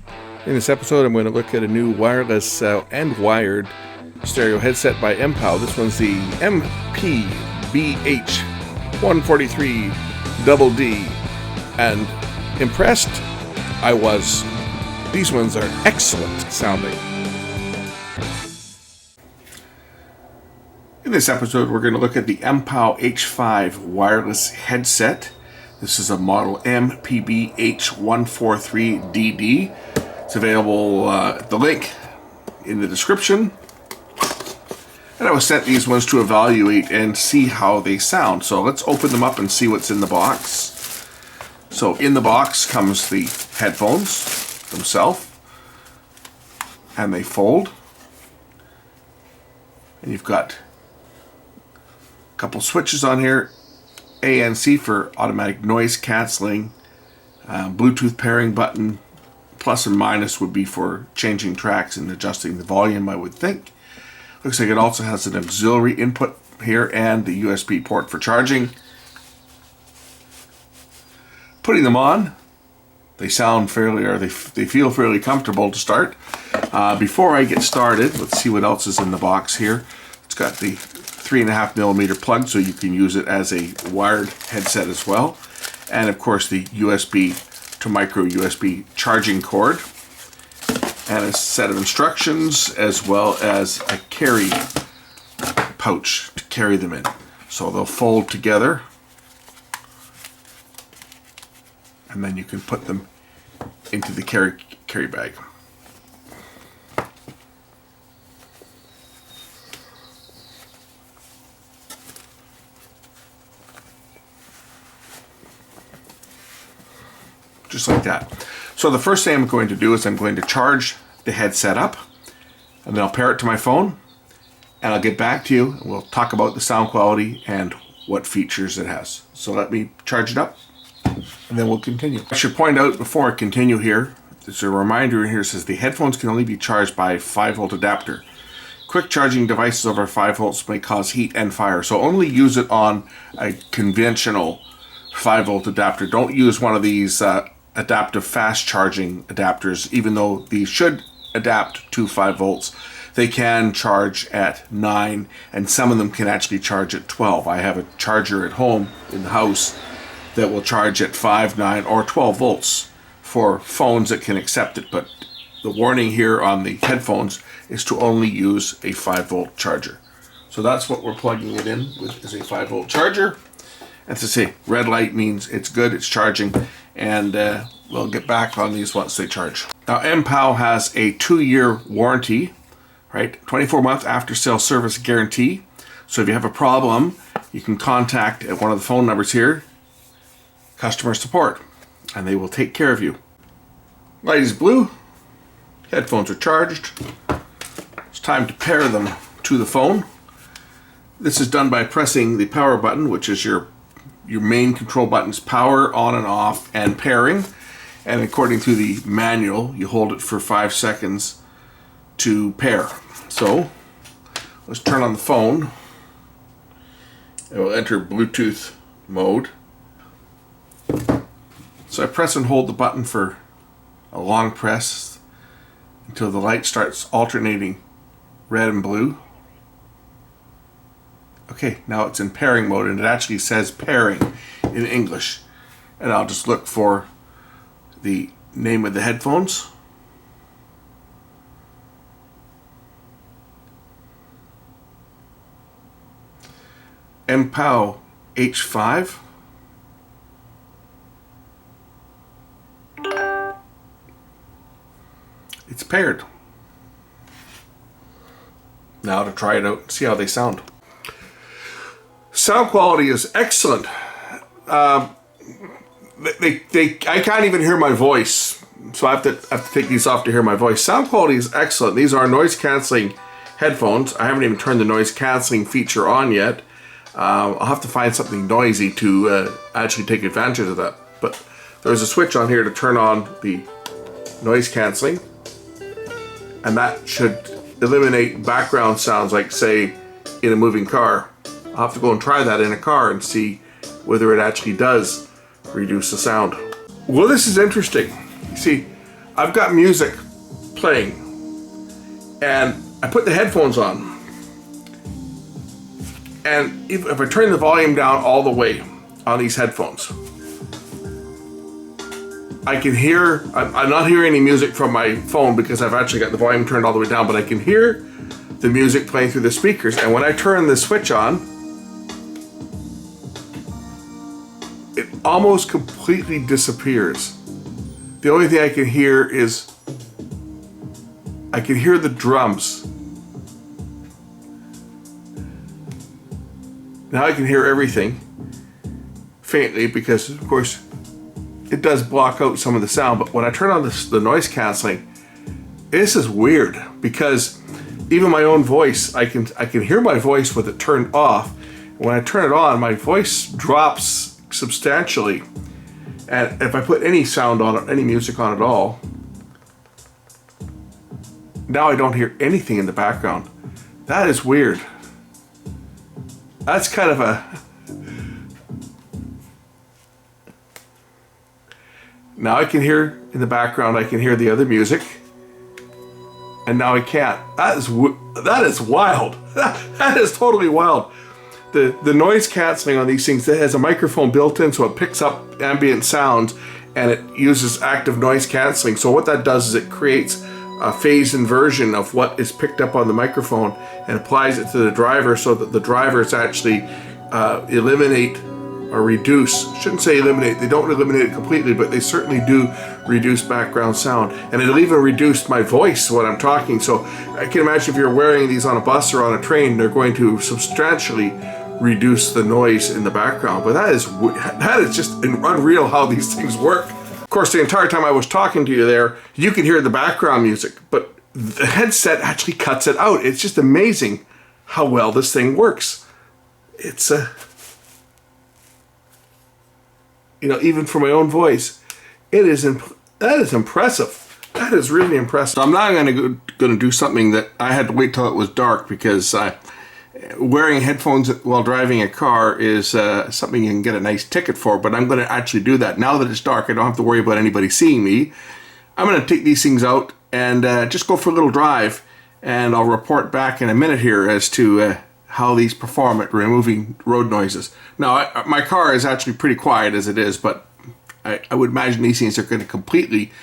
In this episode, I'm going to look at a new wireless and wired stereo headset by MPOW. This one's the MPBH 143DD, and impressed I was. These ones are excellent sounding. In this episode, we're going to look at the MPOW H5 wireless headset. This is a model MPBH 143DD. It's available at the link in the description. And I was sent these ones to evaluate and see how they sound. So let's open them up and see what's in the box. So in the box comes the headphones themselves. And they fold. And you've got a couple switches on here. A and C for automatic noise canceling. Bluetooth pairing button. Plus and minus would be for changing tracks and adjusting the volume, I would think. Looks like it also has an auxiliary input here and the USB port for charging. Putting them on, they sound fairly, or they feel fairly comfortable to start. Before I get started, let's see what else is in the box here. It's got the 3.5mm plug, so you can use it as a wired headset as well. And of course the USB to micro USB charging cord, and a set of instructions as well as a carry pouch to carry them in. So they'll fold together and then you can put them into the carry bag. Just like that. So the first thing I'm going to do is I'm going to charge the headset up, and then I'll pair it to my phone, and I'll get back to you and we'll talk about the sound quality and what features it has. So let me charge it up and then we'll continue. I should point out before I continue here, there's a reminder in here that says the headphones can only be charged by a 5-volt adapter. Quick charging devices over 5 volts may cause heat and fire, so only use it on a conventional 5-volt adapter. Don't use one of these adaptive fast charging adapters. Even though these should adapt to 5 volts, they can charge at 9, and some of them can actually charge at 12. I have a charger at home in the house that will charge at 5, 9, or 12 volts for phones that can accept it, but the warning here on the headphones is to only use a 5-volt charger. So that's what we're plugging it in with, is a 5-volt charger. And to say, red light means it's good, it's charging, and we'll get back on these once they charge. Now, MPOW has a 2-year warranty, right? 24-month after-sale service guarantee. So if you have a problem, you can contact at one of the phone numbers here, customer support, and they will take care of you. Light is blue, headphones are charged. It's time to pair them to the phone. This is done by pressing the power button, which is your main control buttons, power, on and off, and pairing. And according to the manual, you hold it for 5 seconds to pair. So let's turn on the phone. It will enter Bluetooth mode. So I press and hold the button for a long press until the light starts alternating red and blue. Okay, now it's in pairing mode, and it actually says pairing in English. And I'll just look for the name of the headphones. MPOW H5. It's paired. Now to try it out and see how they sound. Sound quality is excellent. I can't even hear my voice, so I have to take these off to hear my voice. Sound quality is excellent. These are noise canceling headphones. I haven't even turned the noise canceling feature on yet. I'll have to find something noisy to actually take advantage of that. But there's a switch on here to turn on the noise canceling, and that should eliminate background sounds, like say in a moving car. I'll have to go and try that in a car and see whether it actually does reduce the sound. Well, this is interesting. You see, I've got music playing and I put the headphones on, and if I turn the volume down all the way on these headphones, I can hear, I'm not hearing any music from my phone because I've actually got the volume turned all the way down, but I can hear the music playing through the speakers. And when I turn the switch on, it almost completely disappears. The only thing I can hear is, I can hear the drums. Now I can hear everything faintly because, of course, it does block out some of the sound. But when I turn on the noise canceling, this is weird because even my own voice, I can hear my voice with it turned off. When I turn it on, my voice drops substantially. And if I put any sound on it, any music on at all, now I don't hear anything in the background. That is weird. That's kind of a... Now I can hear in the background, I can hear the other music. And now I can't. That is wild. That is totally wild. The noise canceling on these things, that has a microphone built in, so it picks up ambient sounds and it uses active noise canceling. So what that does is it creates a phase inversion of what is picked up on the microphone and applies it to the driver so that the drivers actually eliminate or reduce, shouldn't say eliminate, they don't eliminate it completely, but they certainly do reduce background sound. And it'll even reduce my voice when I'm talking. So I can imagine if you're wearing these on a bus or on a train, they're going to substantially reduce the noise in the background. But that is just unreal how these things work. Of course, the entire time I was talking to you there, you can hear the background music, but the headset actually cuts it out. It's just amazing how well this thing works. It's even for my own voice, that is impressive. That is really impressive. I'm now going to do something that I had to wait till it was dark, because wearing headphones while driving a car is something you can get a nice ticket for, but I'm going to actually do that. Now that it's dark, I don't have to worry about anybody seeing me. I'm going to take these things out and just go for a little drive, and I'll report back in a minute here as to how these perform at removing road noises. Now, my car is actually pretty quiet as it is, but I would imagine these things are going to completely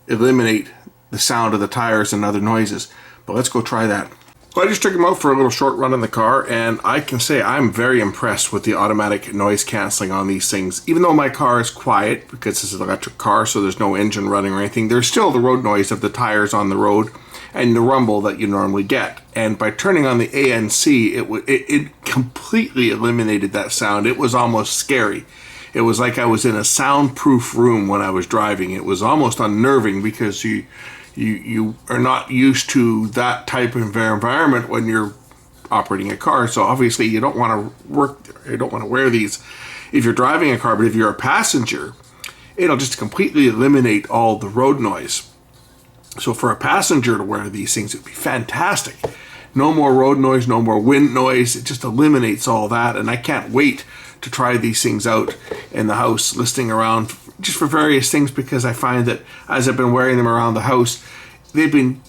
eliminate the sound of the tires and other noises. But let's go try that. Well, I just took them out for a little short run in the car, and I can say I'm very impressed with the automatic noise canceling on these things. Even though my car is quiet, because this is an electric car, so there's no engine running or anything, there's still the road noise of the tires on the road and the rumble that you normally get. And by turning on the ANC, it completely eliminated that sound. It was almost scary. It was like I was in a soundproof room when I was driving. It was almost unnerving, because you are not used to that type of environment when you're operating a car. So obviously you don't want to wear these if you're driving a car, but if you're a passenger, it'll just completely eliminate all the road noise. So for a passenger to wear these things, it'd be fantastic. No more road noise, no more wind noise. It just eliminates all that, and I can't wait to try these things out in the house, listening around just for various things, because I find that as I've been wearing them around the house, they've been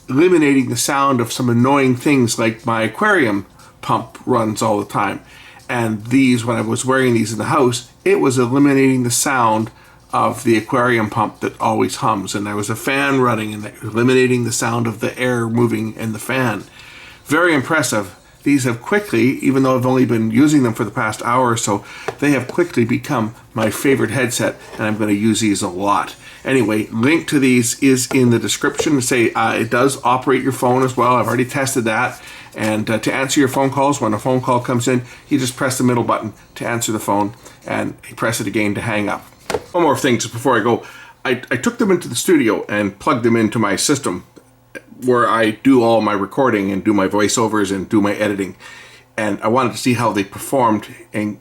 eliminating the sound of some annoying things, like my aquarium pump runs all the time. And these, when I was wearing these in the house, it was eliminating the sound of the aquarium pump that always hums. And there was a fan running and eliminating the sound of the air moving in the fan. Very impressive. These have quickly, even though I've only been using them for the past hour or so, they have quickly become my favorite headset, and I'm going to use these a lot. Anyway, link to these is in the description. It does operate your phone as well. I've already tested that. And to answer your phone calls, when a phone call comes in, you just press the middle button to answer the phone, and you press it again to hang up. One more thing just before I go. I took them into the studio and plugged them into my system, where I do all my recording and do my voiceovers and do my editing. And I wanted to see how they performed and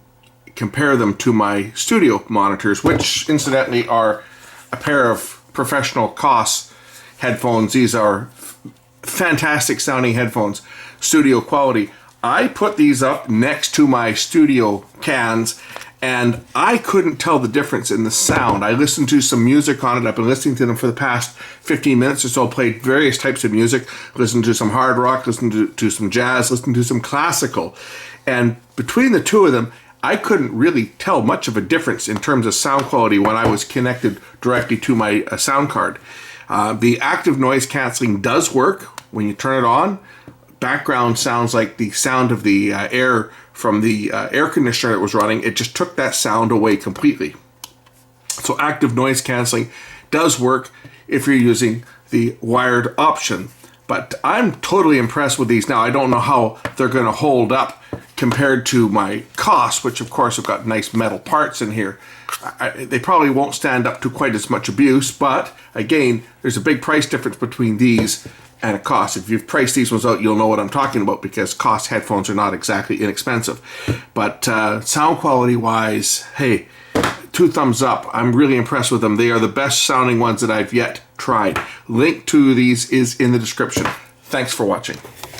compare them to my studio monitors, which incidentally are a pair of professional Koss headphones. These are fantastic sounding headphones, studio quality. I put these up next to my studio cans, And I couldn't tell the difference in the sound. I listened to some music on it. I've been listening to them for the past 15 minutes or so, played various types of music, listened to some hard rock, listened to some jazz, listened to some classical. And between the two of them, I couldn't really tell much of a difference in terms of sound quality when I was connected directly to my sound card. The active noise canceling does work when you turn it on. Background sounds like the sound of the air from the air conditioner that was running. It just took that sound away completely. So active noise canceling does work if you're using the wired option. But I'm totally impressed with these now. I don't know how they're going to hold up compared to my cost, which of course have got nice metal parts in here. They probably won't stand up to quite as much abuse, but again, there's a big price difference between these and a cost. If you've priced these ones out, you'll know what I'm talking about, because cost headphones are not exactly inexpensive. But sound quality wise, hey, 2 thumbs up. I'm really impressed with them. They are the best sounding ones that I've yet tried. Link to these is in the description. Thanks for watching.